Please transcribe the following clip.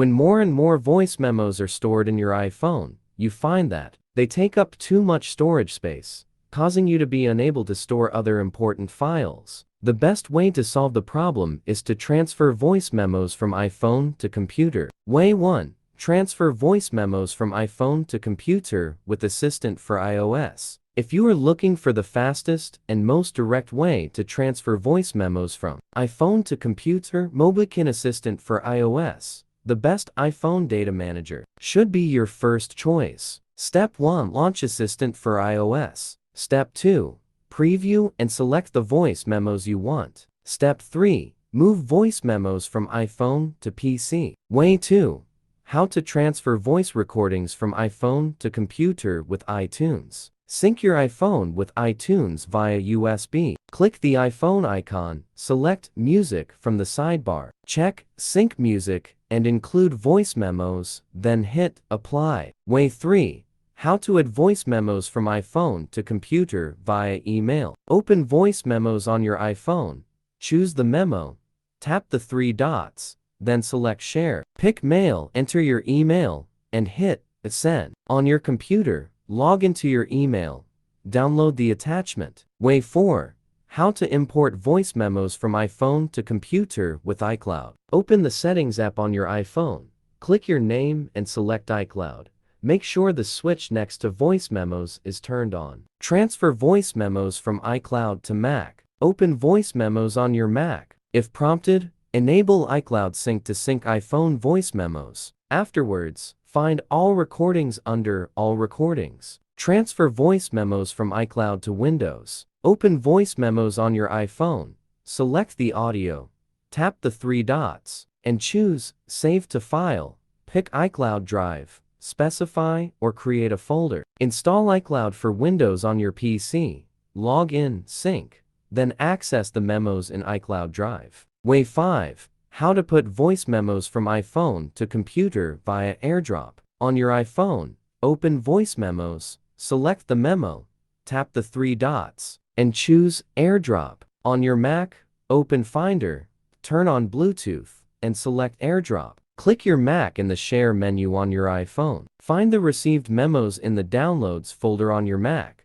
When more and more voice memos are stored in your iPhone, you find that they take up too much storage space, causing you to be unable to store other important files. The best way to solve the problem is to transfer voice memos from iPhone to computer. Way 1. Transfer voice memos from iPhone to computer with Assistant for iOS. If you are looking for the fastest and most direct way to transfer voice memos from iPhone to computer, Mobican Assistant for iOS, the best iPhone data manager, should be your first choice. Step 1. Launch Assistant for iOS. Step 2. Preview and select the voice memos you want. Step 3. Move voice memos from iPhone to PC. Way 2. How to transfer voice recordings from iPhone to computer with iTunes. Sync your iPhone with iTunes via USB. Click the iPhone icon, select Music from the sidebar. Check Sync Music and include voice memos, then hit Apply. Way 3. How to add voice memos from iPhone to computer via email. Open voice memos on your iPhone. Choose the memo. Tap the 3 dots, then select Share. Pick Mail, enter your email, and hit Send. On your computer, log into your email. Download the attachment. Way 4. How to import voice memos from iPhone to computer with iCloud. Open the Settings app on your iPhone. Click your name and select iCloud. Make sure the switch next to Voice Memos is turned on. Transfer voice memos from iCloud to Mac. Open Voice Memos on your Mac. If prompted, enable iCloud Sync to sync iPhone voice memos. Afterwards, find All Recordings under All Recordings. Transfer voice memos from iCloud to Windows. Open Voice Memos on your iPhone. Select the audio. Tap the 3 dots and choose Save to File. Pick iCloud Drive. Specify or create a folder. Install iCloud for Windows on your PC. Log in, sync, then access the memos in iCloud Drive. Way 5. How to put voice memos from iPhone to computer via Airdrop. On your iPhone, open Voice Memos, select the memo, tap the 3 dots, and choose Airdrop. On your Mac, open Finder, turn on Bluetooth, and select Airdrop. Click your Mac in the Share menu on your iPhone. Find the received memos in the Downloads folder on your Mac.